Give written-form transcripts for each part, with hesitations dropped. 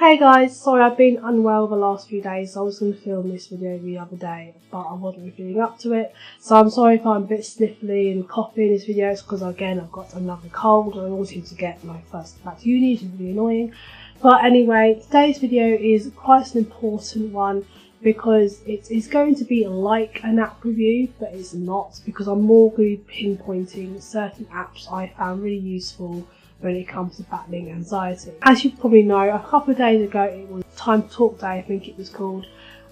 Hey guys, sorry I've been unwell the last few days, so I was going to film this video the other day, but I wasn't feeling up to it. So I'm sorry if I'm a bit sniffly and coughing in this video, it's because again I've got another cold and I always seem to get my first back to uni, which is really annoying. But anyway, today's video is quite an important one because it's going to be like an app review, but it's not, because I'm more going to be pinpointing certain apps I found really useful when it comes to battling anxiety. As you probably know, a couple of days ago it was Time to Talk Day, I think it was called,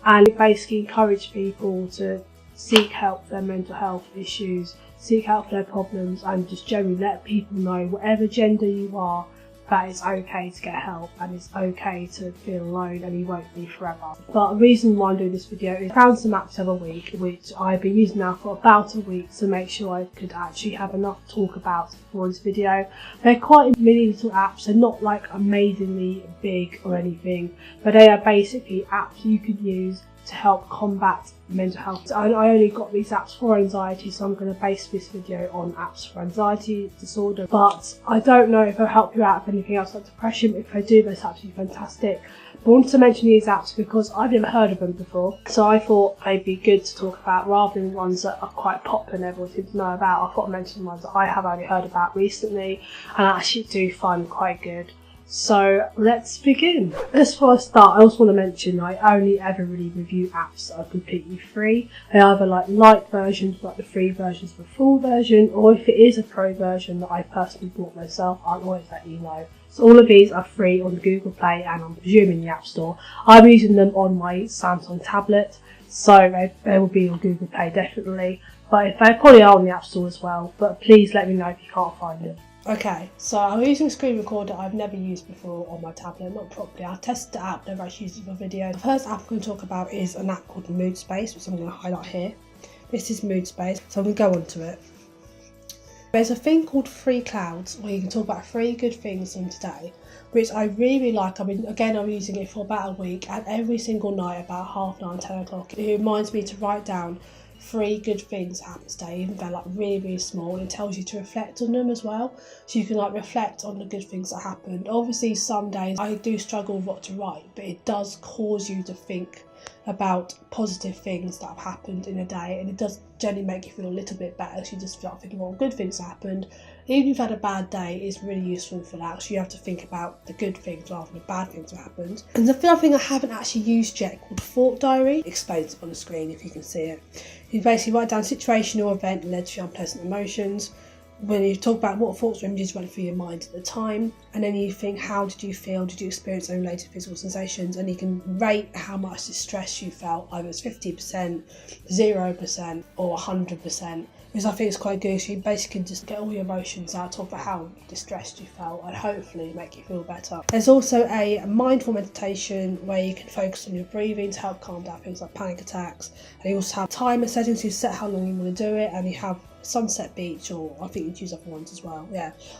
and it basically encouraged people to seek help for their mental health issues, seek help for their problems, and just generally let people know, whatever gender you are, that it's okay to get help and it's okay to feel alone and you won't be forever. But the reason why I'm doing this video is I found some apps the other week which I've been using now for about a week to make sure I could actually have enough to talk about for this video. They're quite mini little apps, they're not like amazingly big or anything, but they are basically apps you could use to help combat mental health. I only got these apps for anxiety, so I'm going to base this video on apps for anxiety disorder, but I don't know if they'll help you out with anything else like depression. If they do, that's absolutely fantastic. But I wanted to mention these apps because I've never heard of them before, so I thought they'd be good to talk about rather than ones that are quite popular and everyone seems to know about. I thought I'd mention ones that I have only heard about recently and I actually do find quite good. So let's begin. As for a start, I also want to mention I only ever really review apps that are completely free. They are either like light versions, like the free versions of the full version, or if it is a pro version that I personally bought myself, I'll always let you know. So all of these are free on Google Play and I'm presuming the App Store. I'm using them on my Samsung tablet, so they will be on Google Play definitely, but if they probably are on the App Store as well, but please let me know if you can't find it. Okay, so I'm using a screen recorder I've never used before on my tablet, not properly. I've tested the app, never actually used it for video. The first app I'm going to talk about is an app called MoodSpace, which I'm going to highlight here. This is MoodSpace, so I'm going to go on to it. There's a thing called Free Clouds, where you can talk about 3 good things in today, which I really like. I'm using it for about a week, and every single night about 9:30, 10 o'clock, it reminds me to write down 3 good things that happen today, even if they're like really small, and it tells you to reflect on them as well, so you can like reflect on the good things that happened. Obviously some days I do struggle with what to write, but it does cause you to think about positive things that have happened in a day, and it does generally make you feel a little bit better, so you just start thinking what good things happened. Even if you've had a bad day, it's really useful for that, so you have to think about the good things rather than the bad things that happened. And the other thing I haven't actually used yet, called Thought Diary, explains it on the screen if you can see it. You basically write down a situation or event that led to your unpleasant emotions. When you talk about what thoughts or images went through your mind at the time, and then you think, how did you feel, did you experience any related physical sensations, and you can rate how much distress you felt, either it's 50%, 0% or 100%, because I think it's quite good. So you basically just get all your emotions out, talk about how distressed you felt, and hopefully make you feel better. There's also a mindful meditation where you can focus on your breathing to help calm down things like panic attacks, and you also have timer settings, so you set how long you want to do it, and you have sunset beach, or I think you choose other ones as well,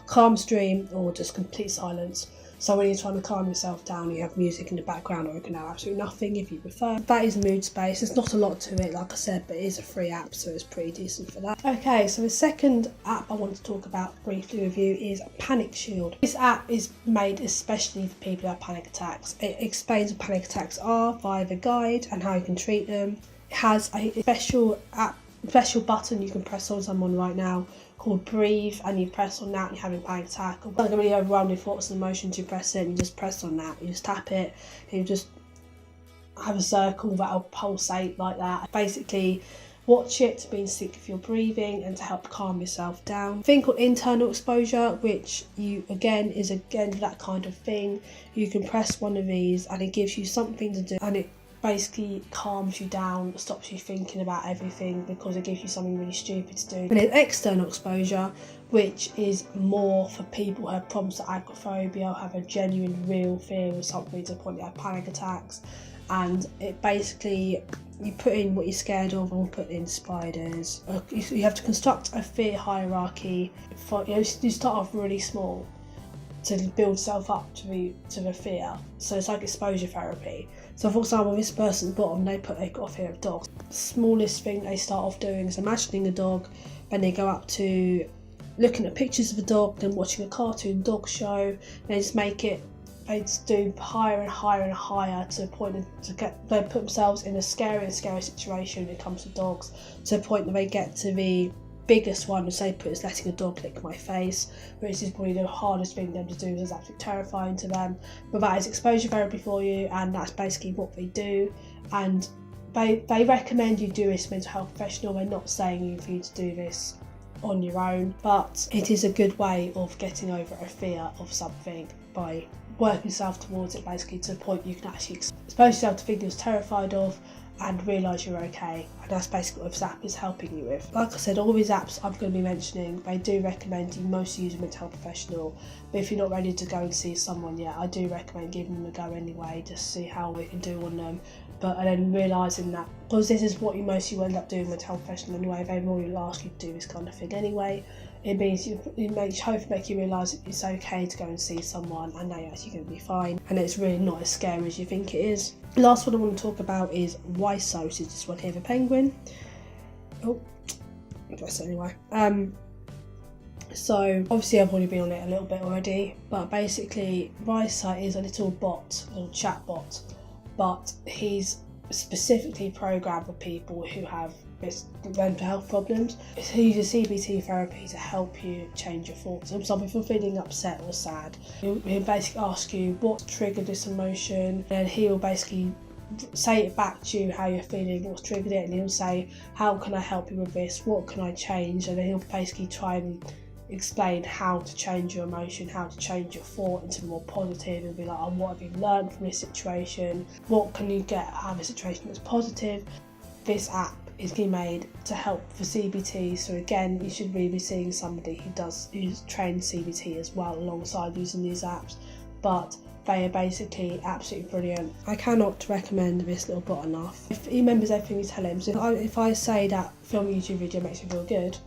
calm stream, or just complete silence. So when you're trying to calm yourself down, you have music in the background, or you can have absolutely nothing if you prefer. That is MoodSpace. There's not a lot to it, like I said, but it is a free app, so it's pretty decent for that. Okay, so the second app I want to talk about briefly with you is Panicshield. This app is made especially for people who have panic attacks. It explains what panic attacks are via the guide and how you can treat them. It has a special button you can press on someone right now called Breathe, and you press on that and you're having a panic attack, or not really overwhelmed with thoughts and emotions, you press it and you just press on that, you just tap it and you just have a circle that'll pulsate like that. Basically watch it to be in sync with your breathing and to help calm yourself down. A thing called internal exposure, which is that kind of thing. You can press one of these and it gives you something to do, and it basically calms you down, stops you thinking about everything because it gives you something really stupid to do. And then external exposure, which is more for people who have problems with agoraphobia, or have a genuine real fear of something to the point they have panic attacks, and it basically, you put in what you're scared of, and we'll put in spiders. You have to construct a fear hierarchy. You start off really small to build yourself up to the fear. So it's like exposure therapy. So for example, this person's bottom, they've got a fear of dogs. The smallest thing they start off doing is imagining a dog, then they go up to looking at pictures of a dog, then watching a cartoon dog show, then just make it they do higher and higher and higher to the point they put themselves in a scary situation when it comes to dogs, to the point that they get to the biggest one, say put is letting a dog lick my face, which is probably the hardest thing for them to do, is absolutely terrifying to them. But that is exposure therapy for you, and that's basically what they do. And they recommend you do this mental health professional. They're not saying for you to do this on your own, but it is a good way of getting over a fear of something by working yourself towards it, basically to the point you can actually expose yourself to things you're terrified of and realise you're okay. And that's basically what this app is helping you with. Like I said, all these apps I'm going to be mentioning, they do recommend you mostly use a mental health professional, but if you're not ready to go and see someone yet, I do recommend giving them a go anyway, just to see how we can do on them. And then realising that, because this is what you mostly end up doing with a health professional anyway, they will ask you to do this kind of thing anyway. It means hopefully make you realise that it's okay to go and see someone, and now you're actually going to be fine, and it's really not as scary as you think it is. The last one I want to talk about is Wysa, which is this one here, the penguin. Oh, that's anyway. So obviously I've already been on it a little bit already, but basically Wysa is a little bot, a little chatbot, but he's specifically programmed for people who have mental health problems. He uses CBT therapy to help you change your thoughts. For example, if you're feeling upset or sad, he'll basically ask you what triggered this emotion, and he'll basically say it back to you how you're feeling, what's triggered it, and he'll say, how can I help you with this, what can I change, and then he'll basically try and explain how to change your emotion, how to change your thought into more positive, and be like, oh, what have you learned from this situation, what can you get out of a situation that's positive. This app is being made to help for CBT, so again you should really be seeing somebody who's trained CBT as well alongside using these apps, but they are basically absolutely brilliant. I cannot recommend this little bot enough. If he remembers everything you tell him, so if I say that film a YouTube video makes me feel good,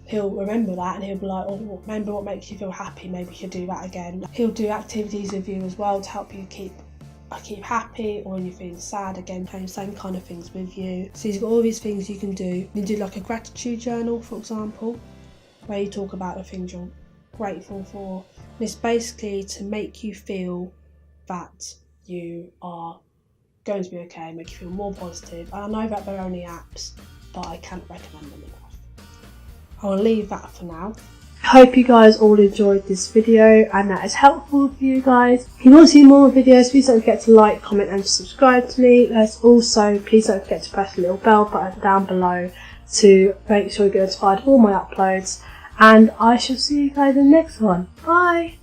he'll remember that and he'll be like, oh, remember what makes you feel happy, maybe you should do that again. He'll do activities with you as well to help you keep happy, or when you're feeling sad, again playing the same kind of things with you. So he's got all these things you can do. You can do like a gratitude journal, for example, where you talk about the things you're grateful for. And it's basically to make you feel that you are going to be okay, make you feel more positive. And I know that they're only apps, but I can't recommend them enough. I'll leave that for now. I hope you guys all enjoyed this video and that is helpful for you guys. If you want to see more videos, please don't forget to like, comment and subscribe to me. Also, please don't forget to press the little bell button down below to make sure you get notified of all my uploads. And I shall see you guys in the next one. Bye!